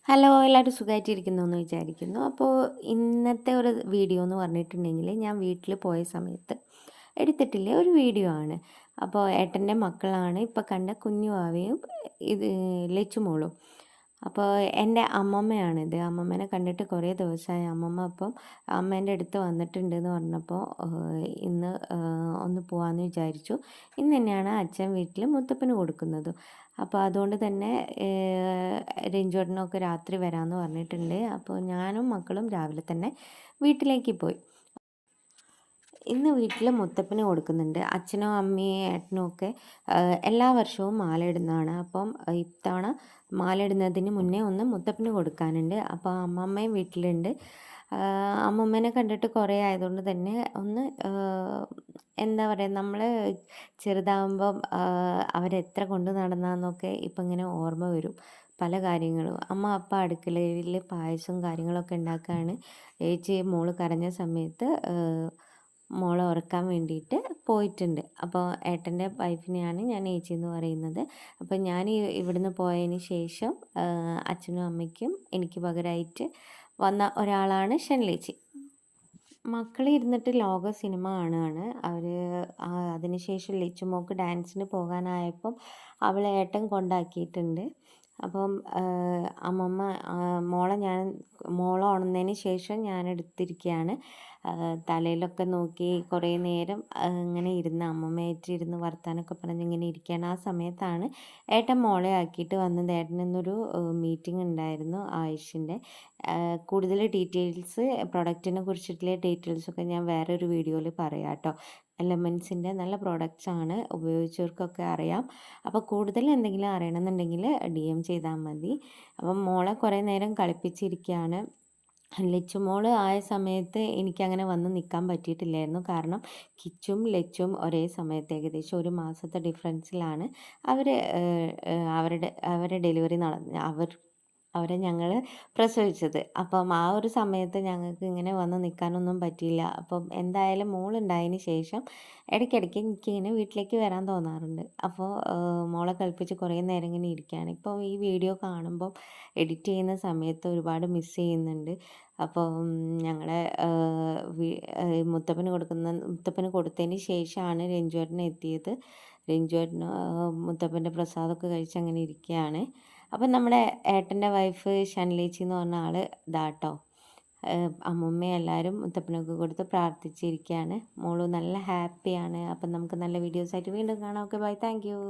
Hello എല്ലാവരും സുഖമായിട്ടിരിക്കുന്നു എന്ന് വിചാരിക്കുന്നു. അപ്പോൾ ഇന്നത്തെ ഒരു വീഡിയോ എന്ന് പറഞ്ഞിട്ടുണ്ടെങ്കിൽ ഞാൻ വീട്ടിൽ പോയ സമയത്ത് എടുത്തിട്ടില്ല ഒരു വീഡിയോ ആണ്. അപ്പോൾ ഏട്ടൻ്റെ മക്കളാണ് ഇപ്പോൾ കണ്ട കുഞ്ഞു വാവയും ഇത് ലച്ചുമോളും. അപ്പോൾ എൻ്റെ അമ്മമ്മയാണിത്. അമ്മമ്മേനെ കണ്ടിട്ട് കുറേ ദിവസമായി. അമ്മമ്മ അപ്പം അമ്മേൻ്റെ അടുത്ത് വന്നിട്ടുണ്ട് എന്ന് പറഞ്ഞപ്പോൾ ഇന്ന് ഒന്ന് പോകാമെന്ന് വിചാരിച്ചു. ഇന്ന് തന്നെയാണ് അച്ഛൻ വീട്ടിൽ മുത്തപ്പന് കൊടുക്കുന്നത്. അപ്പോൾ അതുകൊണ്ട് തന്നെ രഞ്ജുവേട്ടനൊക്കെ രാത്രി വരാമെന്ന് പറഞ്ഞിട്ടുണ്ട്. അപ്പോൾ ഞാനും മക്കളും രാവിലെ തന്നെ വീട്ടിലേക്ക് പോയി. ഇന്ന് വീട്ടിൽ മുത്തപ്പന് കൊടുക്കുന്നുണ്ട്. അച്ഛനും അമ്മയും ഏട്ടനും ഒക്കെ എല്ലാ വർഷവും മാലയിടുന്നതാണ്. അപ്പം ഇത്തവണ മാലയിടുന്നതിന് മുന്നേ ഒന്ന് മുത്തപ്പന് കൊടുക്കാനുണ്ട്. അപ്പോൾ അമ്മമ്മയും വീട്ടിലുണ്ട്. അമ്മമ്മേനെ കണ്ടിട്ട് കുറേ ആയതുകൊണ്ട് തന്നെ ഒന്ന് എന്താ പറയുക, നമ്മൾ ചെറുതാവുമ്പം അവരെത്ര കൊണ്ട് നടന്നാന്നൊക്കെ ഇപ്പം ഇങ്ങനെ ഓർമ്മ വരും പല കാര്യങ്ങളും. അമ്മ അപ്പം അടുക്കളയിൽ പായസവും കാര്യങ്ങളൊക്കെ ഉണ്ടാക്കുകയാണ്. ചേച്ചി മോള് കരഞ്ഞ സമയത്ത് മോളെ ഉറക്കാൻ വേണ്ടിയിട്ട് പോയിട്ടുണ്ട്. അപ്പോൾ ഏട്ടൻ്റെ വൈഫിനെയാണ് ഞാൻ ഏച്ചി എന്ന് പറയുന്നത്. അപ്പോൾ ഞാൻ ഇവിടുന്ന് പോയതിന് ശേഷം അച്ഛനും അമ്മയ്ക്കും എനിക്ക് പകരമായിട്ട് വന്ന ഒരാളാണ് ഷെൻലേച്ചി. മക്കൾ ഇരുന്നിട്ട് ലോക സിനിമ കാണുകയാണ്. അവർ അതിനുശേഷം ലിച്ചുമോൾക്ക് ഡാൻസിന് പോകാനായപ്പം അവളെ ഏട്ടൻ കൊണ്ടാക്കിയിട്ടുണ്ട്. അപ്പം അമ്മമ്മ മോളെ ഉണർന്നതിന് ശേഷം ഞാൻ എടുത്തിരിക്കുകയാണ്. തലയിലൊക്കെ നോക്കി കുറേ നേരം ഇങ്ങനെ ഇരുന്ന് അമ്മമ്മയായിട്ടിരുന്ന് വർത്താനമൊക്കെ പറഞ്ഞ് ഇങ്ങനെ ഇരിക്കുകയാണ്. ആ സമയത്താണ് ഏട്ടൻ മോളെ ആക്കിയിട്ട് വന്നത്. ഏട്ടനിന്നൊരു മീറ്റിംഗ് ഉണ്ടായിരുന്നു ആയുഷിൻ്റെ. കൂടുതൽ ഡീറ്റെയിൽസ് പ്രൊഡക്റ്റിനെ കുറിച്ചിട്ടുള്ള ഡീറ്റെയിൽസൊക്കെ ഞാൻ വേറൊരു വീഡിയോയിൽ പറയാം കേട്ടോ. എലമെൻസിൻ്റെ നല്ല പ്രോഡക്റ്റ്സ് ആണ്, ഉപയോഗിച്ചവർക്കൊക്കെ അറിയാം. അപ്പോൾ കൂടുതൽ എന്തെങ്കിലും അറിയണമെന്നുണ്ടെങ്കിൽ DM ചെയ്താൽ മതി. അപ്പം മോളെ കുറേ നേരം കളിപ്പിച്ചിരിക്കുകയാണ്. ലച്ചുമോൾ ആയ സമയത്ത് എനിക്കങ്ങനെ വന്ന് നിൽക്കാൻ പറ്റിയിട്ടില്ലായിരുന്നു. കാരണം കിച്ചും ലച്ചും ഒരേ സമയത്ത് ഏകദേശം 1 മാസത്തെ ഡിഫറൻസിലാണ് അവർ അവരുടെ ഡെലിവറി അവരെ ഞങ്ങൾ പ്രസവിച്ചത്. അപ്പം ആ ഒരു സമയത്ത് ഞങ്ങൾക്ക് ഇങ്ങനെ വന്ന് നിൽക്കാനൊന്നും പറ്റിയില്ല. അപ്പം എന്തായാലും മോളുണ്ടായതിന് ശേഷം ഇടയ്ക്കിടയ്ക്ക് എനിക്കിങ്ങനെ വീട്ടിലേക്ക് വരാൻ തോന്നാറുണ്ട്. അപ്പോൾ മോളെ കളിപ്പിച്ച് കുറേ നേരം ഇങ്ങനെ ഇരിക്കുകയാണ്. ഇപ്പോൾ ഈ വീഡിയോ കാണുമ്പോൾ എഡിറ്റ് ചെയ്യുന്ന സമയത്ത് ഒരുപാട് മിസ് ചെയ്യുന്നുണ്ട്. അപ്പം ഞങ്ങളെ മുത്തപ്പന് കൊടുത്തതിന് ശേഷമാണ് രഞ്ജുവേട്ടൻ എത്തിയത്. രഞ്ജുവേട്ടന് മുത്തപ്പൻ്റെ പ്രസാദമൊക്കെ കഴിച്ച് അങ്ങനെ ഇരിക്കുകയാണ്. അപ്പം നമ്മുടെ ഏട്ടൻ്റെ വൈഫ് ഷൻലേച്ചി എന്ന് പറഞ്ഞ ആൾ ഇതാട്ടോ. അമ്മൂമ്മയും എല്ലാവരും മുത്തപ്പനൊക്കെ കൊടുത്ത് പ്രാർത്ഥിച്ചിരിക്കുകയാണ്. മോള് നല്ല ഹാപ്പിയാണ്. അപ്പം നമുക്ക് നല്ല വീഡിയോസായിട്ട് വീണ്ടും കാണാം. Okay bye, thank you.